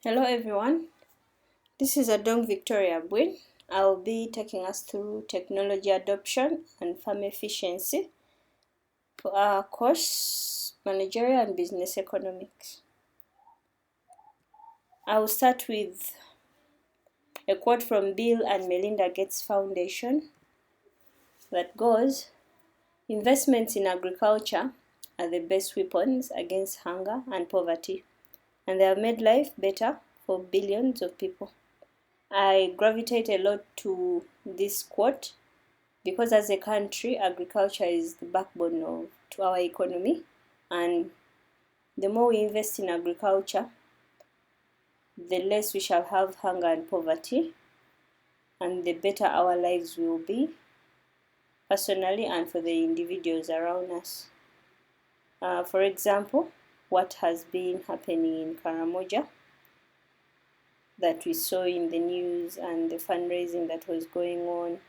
Hello everyone, this is Adong Victoria Buin. I'll be taking us through technology adoption and farm efficiency for our course, Managerial and Business Economics. I will start with a quote from Bill and Melinda Gates Foundation that goes, "Investments in agriculture are the best weapons against hunger and poverty, and they have made life better for billions of people." I gravitate a lot to this quote because as a country, agriculture is the backbone to our economy, and the more we invest in agriculture, the less we shall have hunger and poverty, and the better our lives will be, personally and for the individuals around us. For example, what has been happening in Karamoja that we saw in the news and the fundraising that was going on,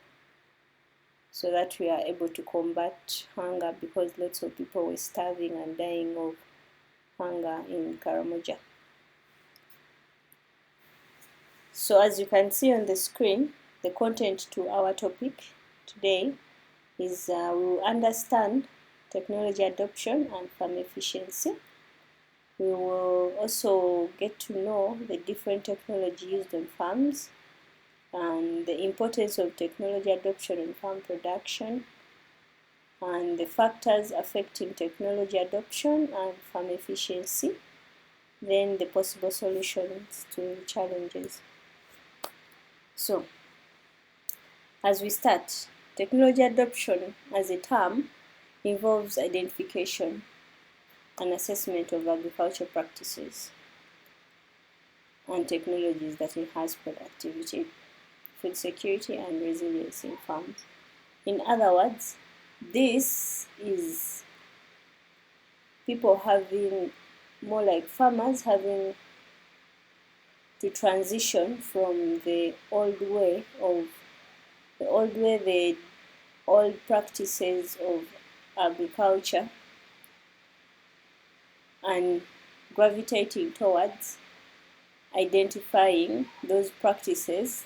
so that we are able to combat hunger because lots of people were starving and dying of hunger in Karamoja. So as you can see on the screen, the content to our topic today is we will understand technology adoption and farm efficiency. We will also get to know the different technology used on farms and the importance of technology adoption in farm production and the factors affecting technology adoption and farm efficiency, then the possible solutions to the challenges. So, as we start, technology adoption as a term involves identification and assessment of agriculture practices and technologies that enhance productivity, food security, and resilience in farms. In other words, this is people having, more like farmers having to transition from the old practices of agriculture and gravitating towards identifying those practices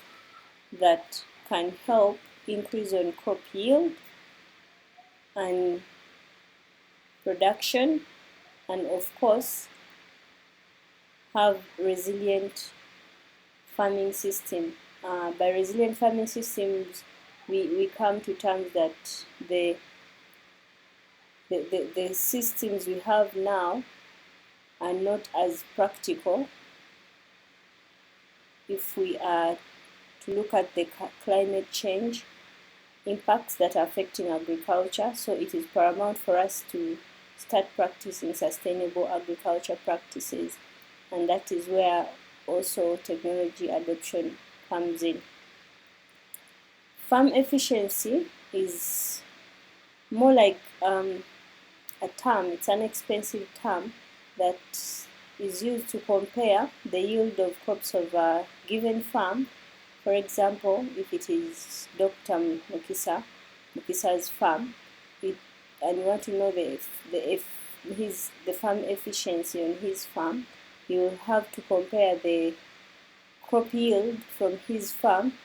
that can help increase on crop yield and production, and of course have resilient farming system. By resilient farming systems, we come to terms that the systems we have now are not as practical if we are to look at the climate change impacts that are affecting agriculture. So it is paramount for us to start practicing sustainable agriculture practices, and that is where also technology adoption comes in. Farm efficiency is more like a term, it's an expensive term that is used to compare the yield of crops of a given farm. For example, if it is Dr. Mukisa's farm, and you want to know the farm efficiency on his farm, you will have to compare the crop yield from his farm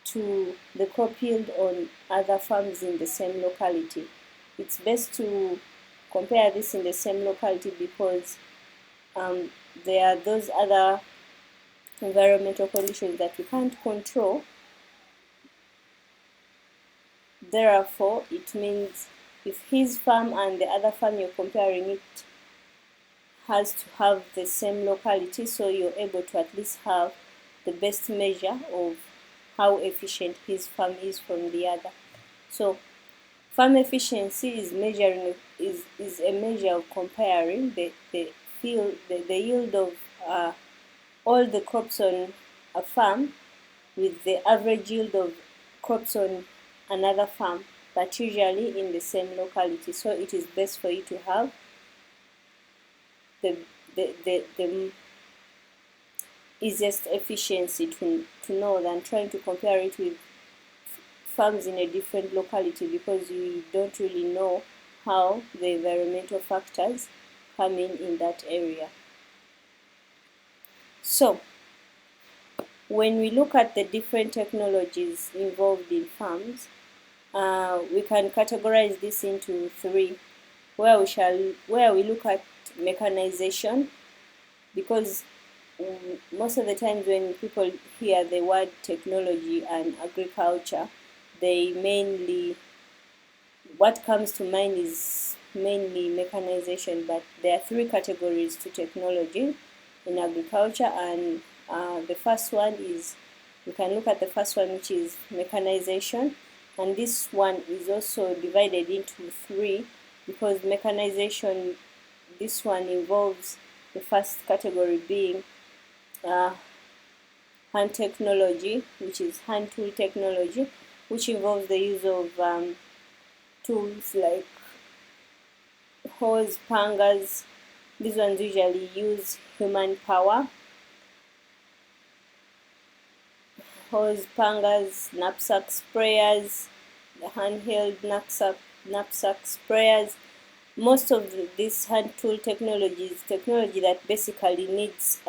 to the crop yield on other farms in the same locality. It's best to compare this in the same locality because there are those other environmental conditions that we can't control. Therefore, it means if his farm and the other farm you're comparing it has to have the same locality, so you're able to at least have the best measure of how efficient his farm is from the other. So farm efficiency is a measure of comparing the yield of all the crops on a farm with the average yield of crops on another farm, but usually in the same locality. So it is best for you to have the easiest efficiency to know than trying to compare it with farms in a different locality, because you don't really know how the environmental factors come in that area. So when we look at the different technologies involved in farms, we can categorize this into three, where we look at mechanization, because most of the times when people hear the word technology and agriculture, what comes to mind is mainly mechanization. But there are three categories to technology in agriculture, and the first one is, we can look at the first one, which is mechanization, and this one is also divided into three, because mechanization, this one involves the first category being hand technology, which is hand tool technology, which involves the use of tools like hoes, pangas. These ones usually use human power. Hoes, pangas, knapsack sprayers, the handheld knapsack sprayers. Most of this hand tool technology is technology that basically needs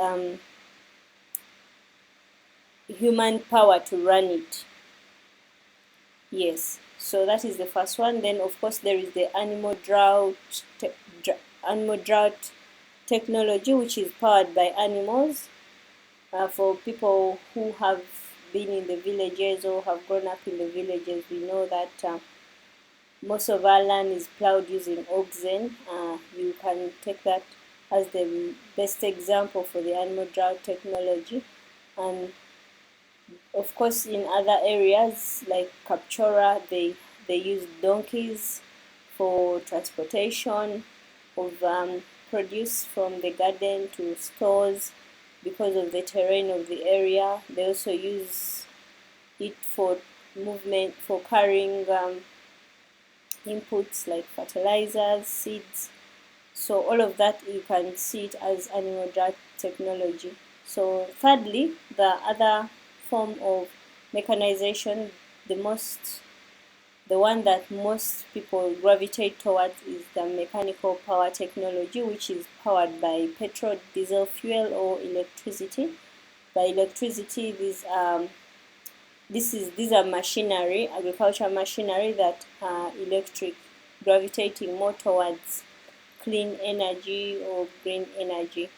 human power to run it. Yes, so that is the first one. Then of course there is the animal drought technology, which is powered by animals. For people who have been in the villages or have grown up in the villages, we know that most of our land is plowed using oxen. You can take that as the best example for the animal drought technology. And of course in other areas like Kapchora, they use donkeys for transportation of produce from the garden to stores. Because of the terrain of the area, they also use it for movement, for carrying inputs like fertilizers, seeds. So all of that, you can see it as animal drought technology. So thirdly, the other form of mechanization, the one that most people gravitate towards, is the mechanical power technology, which is powered by petrol, diesel fuel, or electricity. By electricity, these are machinery, agricultural machinery that are electric, gravitating more towards clean energy or green energy.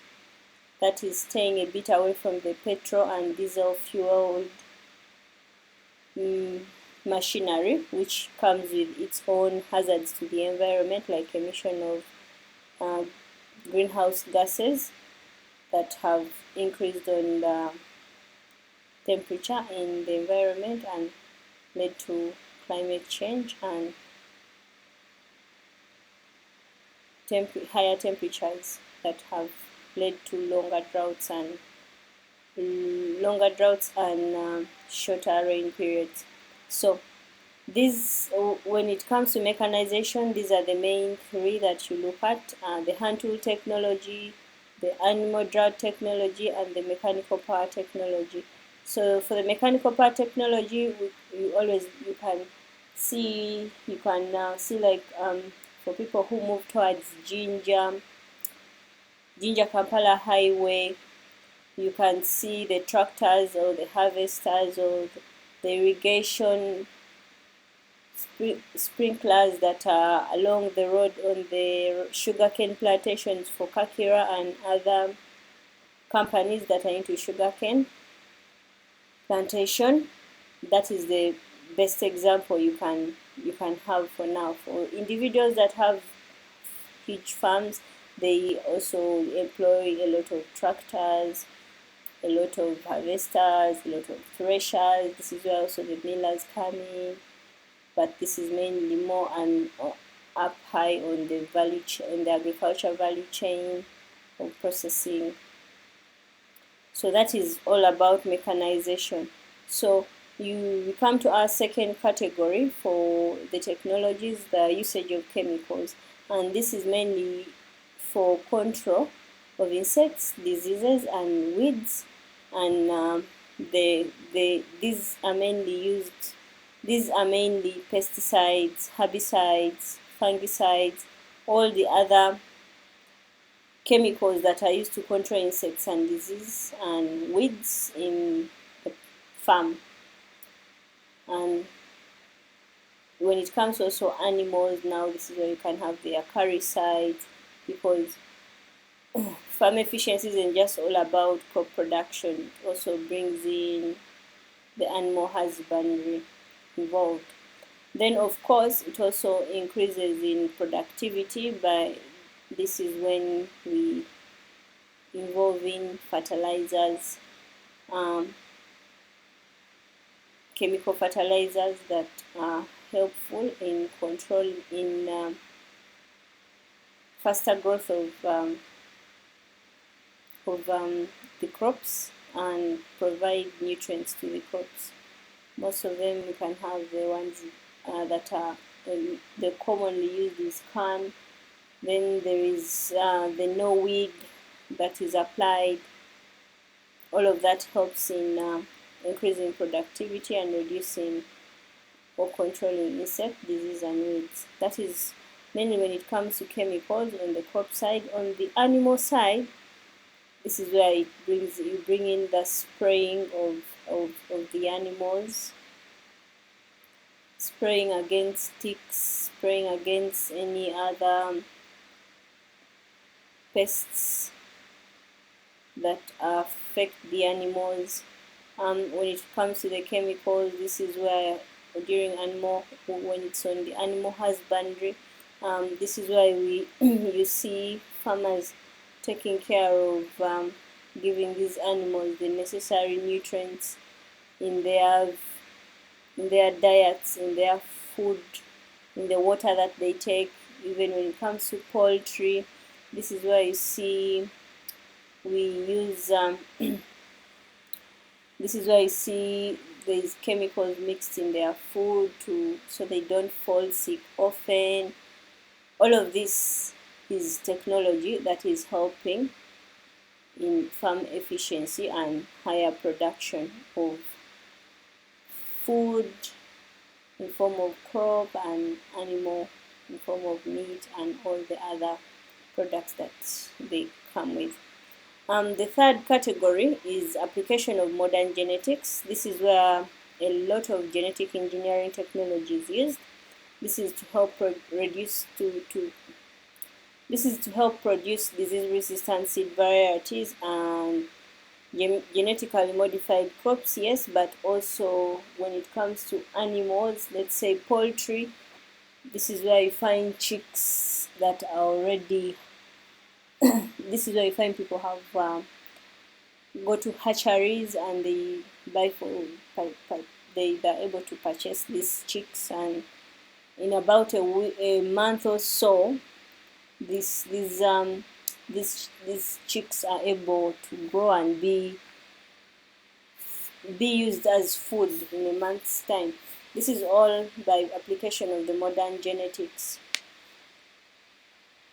That is staying a bit away from the petrol and diesel fueled machinery, which comes with its own hazards to the environment, like emission of greenhouse gases that have increased on the temperature in the environment and led to climate change and higher temperatures that have led to longer droughts and shorter rain periods. So when it comes to mechanization, these are the main three that you look at: the hand tool technology, the animal drought technology, and the mechanical power technology. So for the mechanical power technology, you can see like for people who move towards Jinja Kampala Highway, you can see the tractors or the harvesters or the irrigation sprinklers that are along the road on the sugarcane plantations for Kakira and other companies that are into sugarcane plantation. That is the best example you can have for now. For individuals that have huge farms, they also employ a lot of tractors, a lot of harvesters, a lot of threshers. This is where also the millers come in, but this is mainly more up high on the agricultural value chain of processing. So that is all about mechanization. So we come to our second category for the technologies, the usage of chemicals, and this is mainly for control of insects, diseases, and weeds. And these are mainly pesticides, herbicides, fungicides, all the other chemicals that are used to control insects and disease and weeds in the farm. And when it comes also animals, now this is where you can have the acaricides, because farm efficiency isn't just all about crop production, it also brings in the animal husbandry involved. Then of course it also increases in productivity. By this is when we involve in fertilizers, chemical fertilizers that are helpful in control in faster growth of the crops and provide nutrients to the crops. Most of them you can have the ones that are the commonly used is CAN. Then there is the no weed that is applied. All of that helps in increasing productivity and reducing or controlling insect disease and weeds. That is mainly when it comes to chemicals on the crop side. On the animal side, this is where you bring in the spraying of the animals, spraying against ticks, spraying against any other pests that affect the animals. When it comes to the chemicals, this is where when it's on the animal husbandry, this is why you see farmers taking care of giving these animals the necessary nutrients in their diets, in their food, in the water that they take. Even when it comes to poultry, this is where you see we use this is why you see these chemicals mixed in their food so they don't fall sick often. All of this is technology that is helping in farm efficiency and higher production of food in form of crop and animal in form of meat and all the other products that they come with. The third category is application of modern genetics. This is where a lot of genetic engineering technology is used. This is to help produce disease-resistant seed varieties and genetically modified crops, yes, but also when it comes to animals, let's say poultry, this is where you find chicks that are already this is where you find people have go to hatcheries and they buy they are able to purchase these chicks, and in about a month or so these chicks are able to grow and be used as food in a month's time. This is all by application of the modern genetics.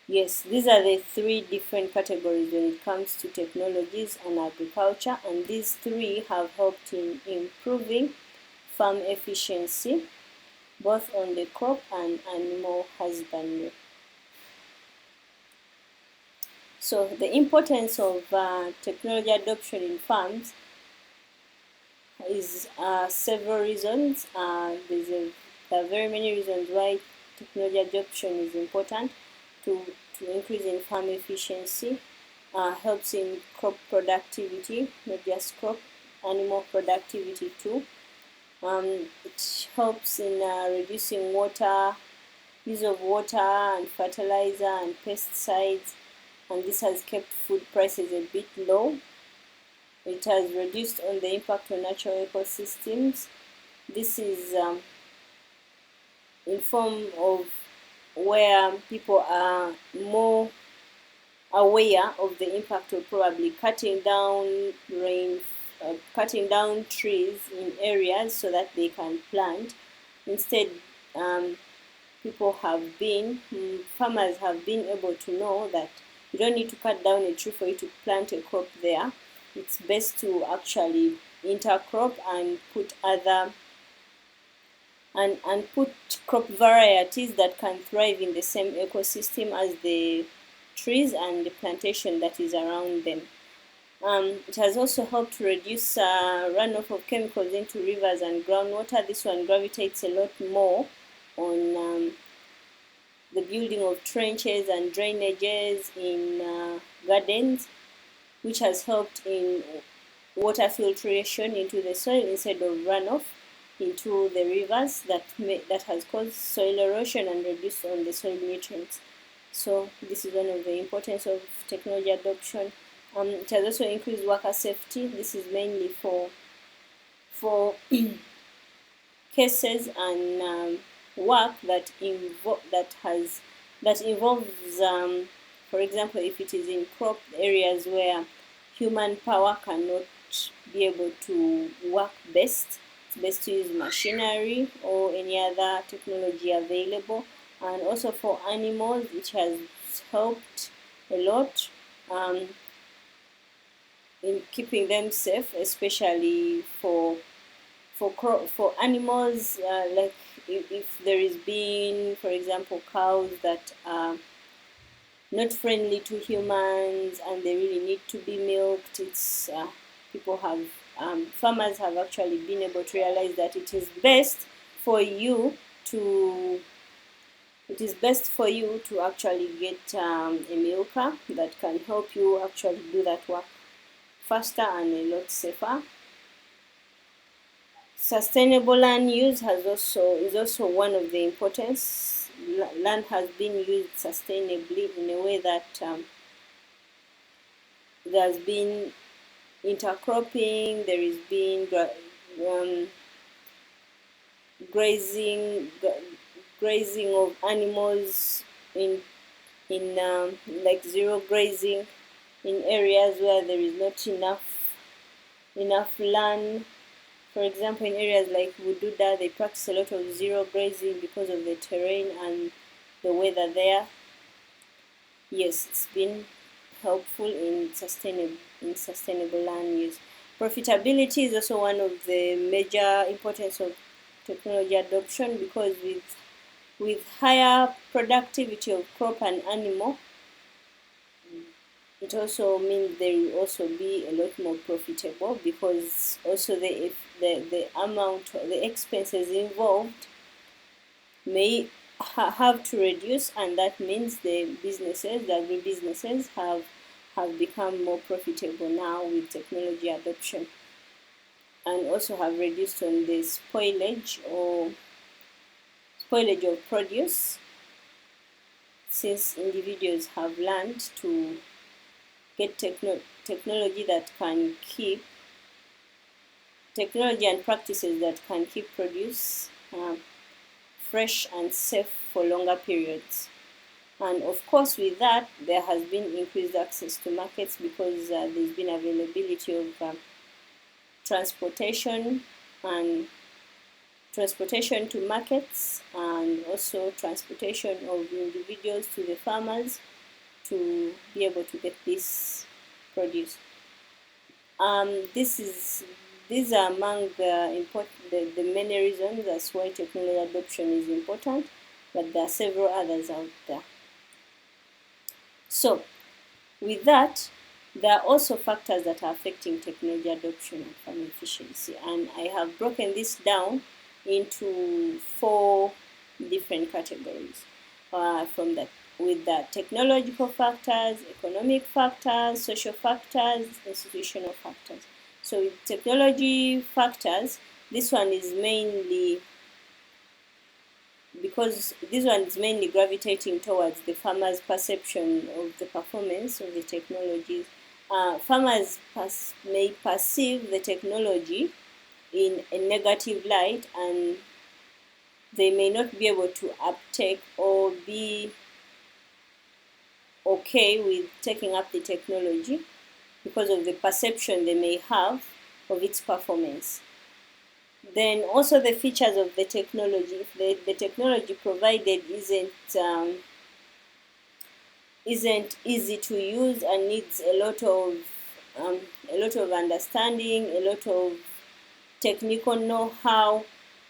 Yes, these are the three different categories when it comes to technologies and agriculture, and these three have helped in improving farm efficiency, both on the crop and animal husbandry. So the importance of technology adoption in farms is several reasons. There are very many reasons why technology adoption is important to increase in farm efficiency. Helps in crop productivity, not just crop, animal productivity too. It helps in reducing use of water and fertilizer and pesticides, and this has kept food prices a bit low. It has reduced on the impact on natural ecosystems. This is in form of where people are more aware of the impact of probably cutting down trees in areas so that they can plant. Instead, farmers have been able to know that you don't need to cut down a tree for you to plant a crop there. It's best to actually intercrop and put put crop varieties that can thrive in the same ecosystem as the trees and the plantation that is around them. It has also helped to reduce runoff of chemicals into rivers and groundwater. This one gravitates a lot more on the building of trenches and drainages in gardens, which has helped in water filtration into the soil instead of runoff into the rivers that has caused soil erosion and reduced on the soil nutrients. So this is one of the importance of technology adoption. It has also increased worker safety. This is mainly for cases and work that involves, for example, if it is in crop areas where human power cannot be able to work best, it's best to use machinery or any other technology available. And also for animals, it has helped a lot in keeping them safe, especially for animals, like if there is been, for example, cows that are not friendly to humans and they really need to be milked. It's farmers have actually been able to realize that it is best for you to actually get a milker that can help you actually do that work faster and a lot safer. Sustainable land use is also one of the importance. Land has been used sustainably in a way that there has been intercropping, there has been grazing of animals in like zero grazing in areas where there is not enough land. For example, in areas like Bududa, they practice a lot of zero grazing because of the terrain and the weather there. Yes, it's been helpful in sustainable land use. Profitability is also one of the major importance of technology adoption, because with higher productivity of crop and animal, it also means they will also be a lot more profitable, because also the expenses involved may have to reduce, and that means the agribusinesses have become more profitable now with technology adoption, and also have reduced on the spoilage of produce, since individuals have learned to get technology and practices that can keep produce fresh and safe for longer periods. And of course, with that, there has been increased access to markets, because there's been availability of transportation to markets, and also transportation of individuals to the farmers to be able to get this produce. These are among the many reasons that's why technology adoption is important, but there are several others out there. So, with that, there are also factors that are affecting technology adoption and farm efficiency, and I have broken this down into 4 different categories. With the technological factors, economic factors, social factors, institutional factors. So with technology factors, this one is mainly gravitating towards the farmer's perception of the performance of the technologies. Farmers may perceive the technology in a negative light, and they may not be able to uptake or be okay with taking up the technology because of the perception they may have of its performance. Then also the features of the technology. If the technology provided isn't easy to use and needs a lot of understanding, a lot of technical know-how,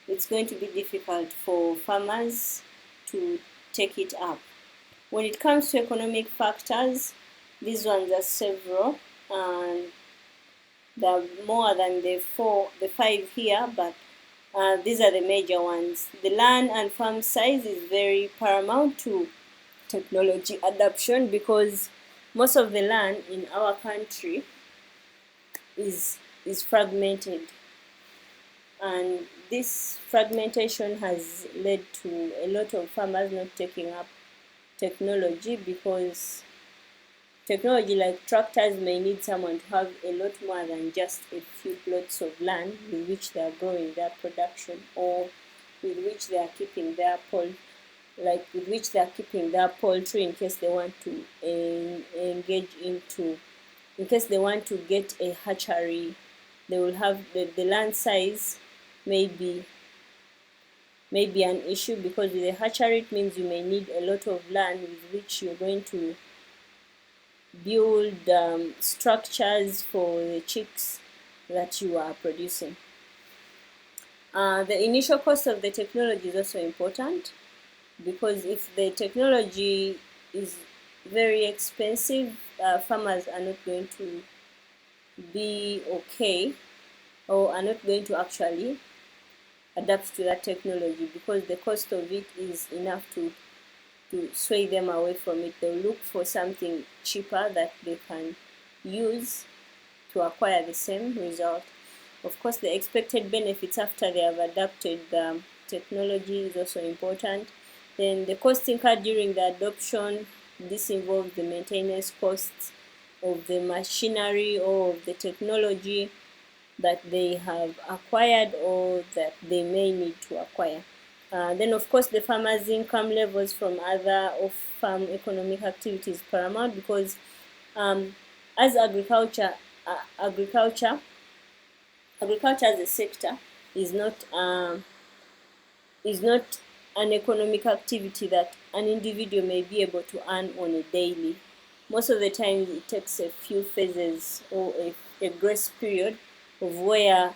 it's going to be difficult for farmers to take it up. When it comes to economic factors, these ones are several, and there are more than the 5 here, but these are the major ones. The land and farm size is very paramount to technology adoption, because most of the land in our country is fragmented, and this fragmentation has led to a lot of farmers not taking up technology, because technology like tractors may need someone to have a lot more than just a few plots of land with which they are growing their production, or with which they are keeping their poultry, in case they want to in case they want to get a hatchery. They will have the land size may be an issue, because with a hatchery it means you may need a lot of land with which you're going to build structures for the chicks that you are producing. The initial cost of the technology is also important, because if the technology is very expensive, farmers are not going to be okay, or are not going to actually adapt to that technology, because the cost of it is enough to sway them away from it. They'll look for something cheaper that they can use to acquire the same result. Of course, the expected benefits after they have adapted the technology is also important. Then the cost incurred during the adoption, this involves the maintenance costs of the machinery or of the technology that they have acquired or that they may need to acquire. Then, of course, the farmers' income levels from other off-farm economic activities paramount, because as agriculture as a sector is not an economic activity that an individual may be able to earn on a daily. Most of the time, it takes a few phases or a grace period of where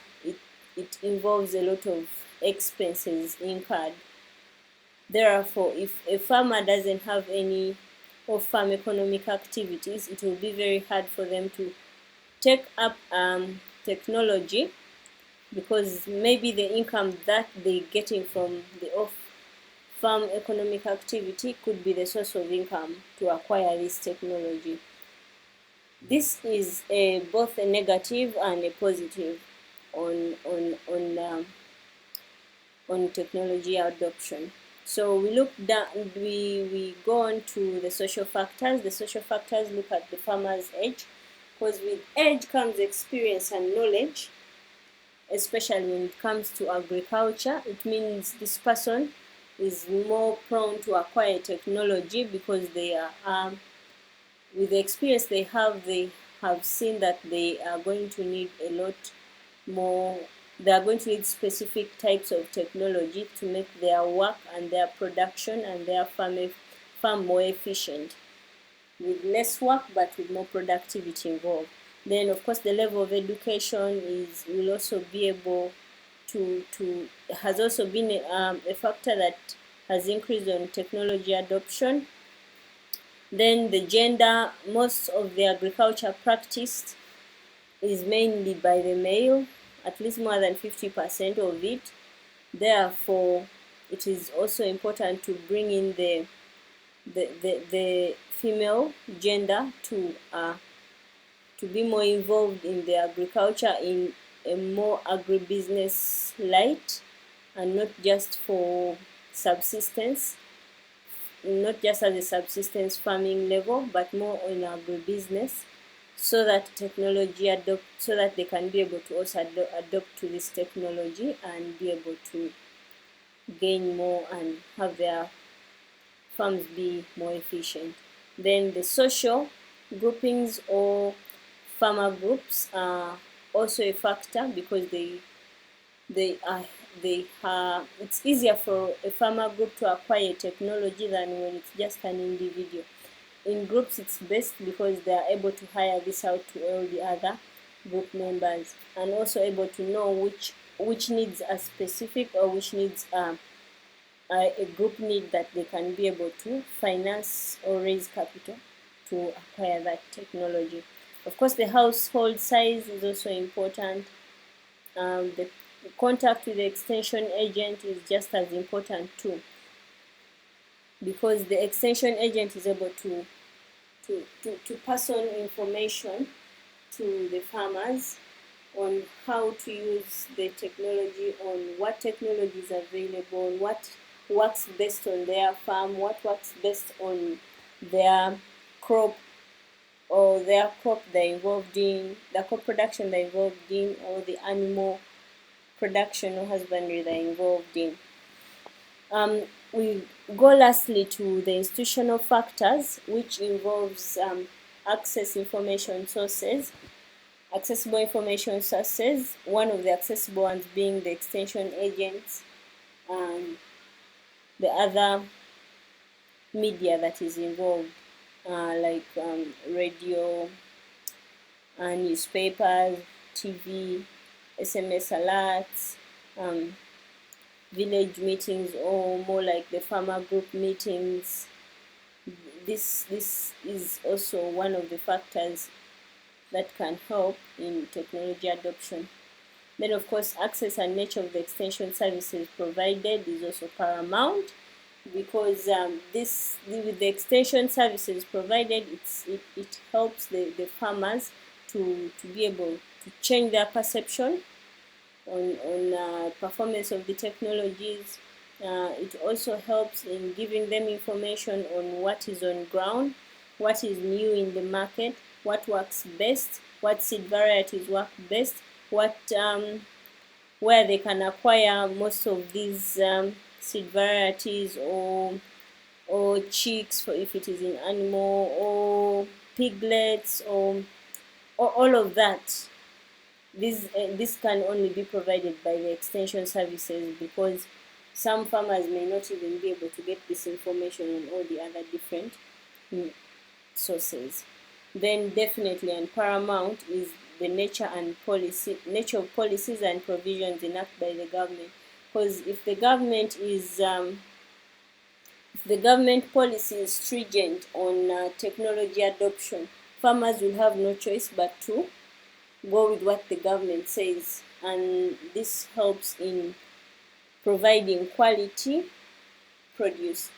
it involves a lot of expenses incurred. Therefore, if a farmer doesn't have any off-farm economic activities, it will be very hard for them to take up technology, because maybe the income that they're getting from the off-farm economic activity could be the source of income to acquire this technology. This is both a negative and a positive on technology adoption. So we go on to the social factors. The social factors look at the farmer's age, because with age comes experience and knowledge, especially when it comes to agriculture. It means this person is more prone to acquire technology, because they are with the experience they have seen that they are going to need a lot more. They are going to need specific types of technology to make their work and their production and their farm more efficient, with less work but with more productivity involved. Then, of course, the level of education will also be able has also been a factor that has increased on technology adoption. Then the gender, most of the agriculture practiced is mainly by the male, at least more than 50% of it. Therefore, it is also important to bring in the female gender to be more involved in the agriculture in a more agribusiness light, and not just for subsistence, not just at the subsistence farming level, but more on agribusiness, so that so that they can be able to also adopt to this technology and be able to gain more and have their farms be more efficient. Then the social groupings or farmer groups are also a factor, because it's easier for a farmer group to acquire technology than when it's just an individual. In groups, it's best because they are able to hire this out to all the other group members, and also able to know which needs are specific, or which needs a group need that they can be able to finance or raise capital to acquire that technology. Of course, the household size is also important. The contact with the extension agent is just as important too, because the extension agent is able to pass on information to the farmers on how to use the technology, on what technology is available, on what works best on their farm, what works best on their crop, or their crop they're involved in, the crop production they're involved in, or the animal production or husbandry they're involved in. We go lastly to the institutional factors, which involves access information sources. Accessible information sources, one of the accessible ones being the extension agents, and the other media that is involved, like radio, newspapers, TV, SMS alerts, village meetings, or more like the farmer group meetings. This is also one of the factors that can help in technology adoption. Then, of course, access and nature of the extension services provided is also paramount, because with the extension services provided, it helps the farmers to be able to change their perception on performance of the technologies. It also helps in giving them information on what is on ground, what is new in the market, what works best, what seed varieties work best, what where they can acquire most of these seed varieties, or chicks for if it is in animal, or piglets, or all of that. This can only be provided by the extension services, because some farmers may not even be able to get this information on all the other different sources. Then definitely and paramount is the nature of policies and provisions enacted by the government. Because if the government policy is stringent on technology adoption, farmers will have no choice but to go with what the government says, and this helps in providing quality produce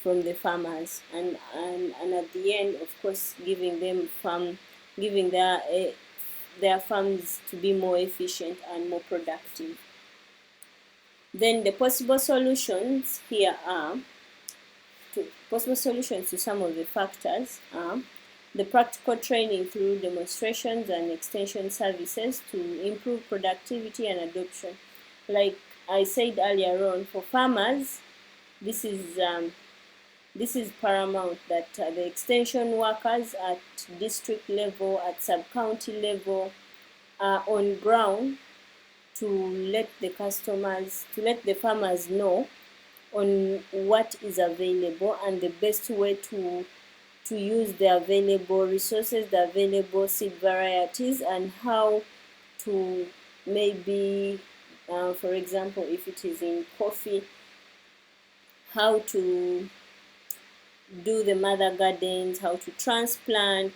from the farmers, and at the end, of course, giving their farms to be more efficient and more productive. Then the possible solutions here are possible solutions to some of the factors are the practical training through demonstrations and extension services to improve productivity and adoption. Like I said earlier on, for farmers, this is paramount, that the extension workers at district level, at sub-county level, are on ground to let the farmers know on what is available and the best way to use the available resources, the available seed varieties, and how to maybe, for example, if it is in coffee, how to do the mother gardens, how to transplant,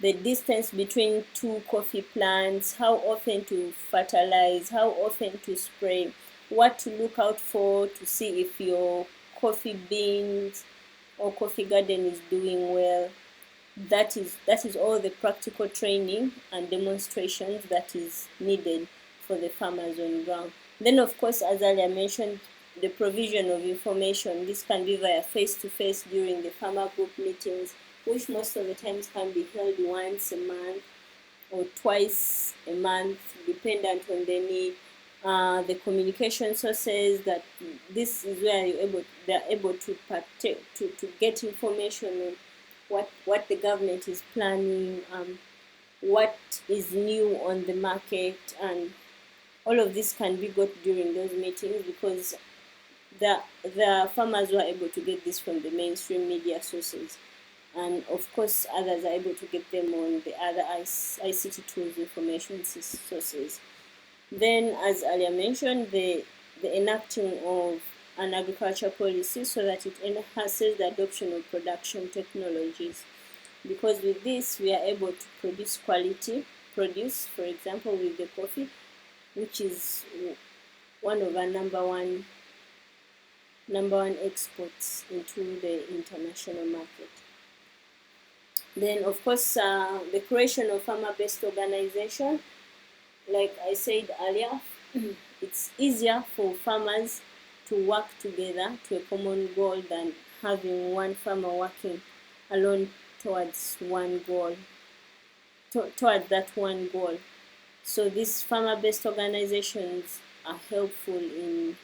the distance between two coffee plants, how often to fertilize, how often to spray, what to look out for to see if your coffee beans or coffee garden is doing well. That is all the practical training and demonstrations that is needed for the farmers on ground. Then, of course, as earlier mentioned, the provision of information. This can be via face-to-face during the farmer group meetings, which most of the times can be held once a month or twice a month, dependent on the need. The communication sources, that this is where they're able to get information on what the government is planning, what is new on the market, and all of this can be got during those meetings, because the farmers were able to get this from the mainstream media sources, and of course others are able to get them on the other ICT tools information sources. Then, as earlier mentioned, the enacting of an agriculture policy so that it enhances the adoption of production technologies. Because with this, we are able to produce quality produce, for example, with the coffee, which is one of our number one exports into the international market. Then, of course, the creation of farmer-based organization, like I said earlier, it's easier for farmers to work together to a common goal than having one farmer working alone towards one goal, towards that one goal. So these farmer-based organizations are helpful in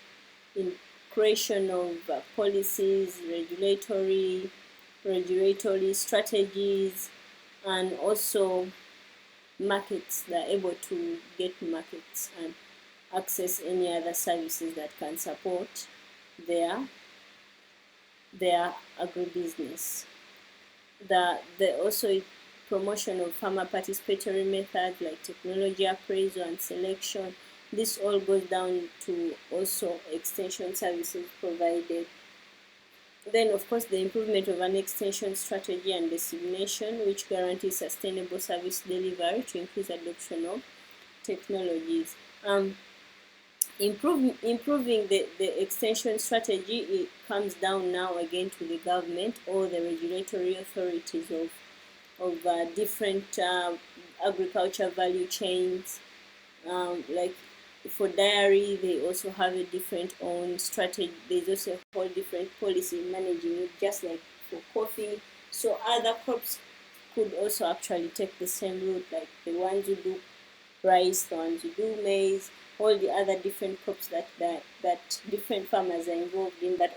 creation of policies, regulatory strategies, and also markets. They're able to get markets and access any other services that can support their agribusiness. The also promotion of farmer participatory methods like technology appraisal and selection. This all goes down to also extension services provided. Then, of course, the improvement of an extension strategy and designation, which guarantees sustainable service delivery to increase adoption of technologies. Improving the extension strategy, it comes down now again to the government or the regulatory authorities of different agriculture value chains. Like for dairy, they also have a different own strategy. There's also a whole different policy managing it, just like for coffee. So other crops could also actually take the same route, like the ones who do rice, the ones who do maize, all the other different crops that different farmers are involved in. But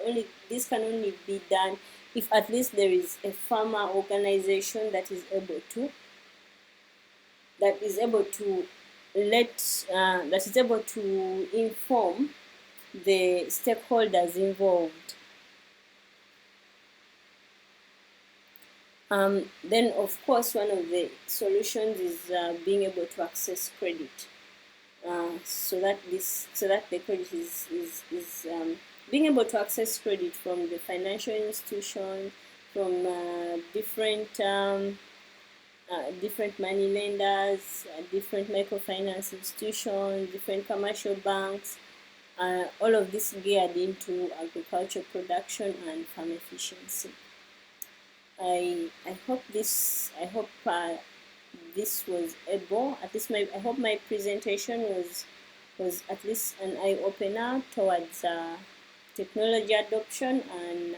this can only be done if at least there is a farmer organization that is able to inform the stakeholders involved. Then, of course, one of the solutions is being able to access credit, so that the credit is being able to access credit from the financial institution, from different money lenders, different microfinance institutions, different commercial banks. All of this geared into agriculture production and farm efficiency. I hope this was able, at least I hope my presentation was at least an eye opener towards technology adoption and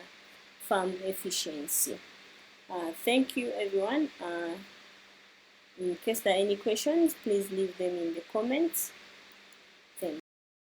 farm efficiency. Thank you, everyone. In case there are any questions, please leave them in the comments.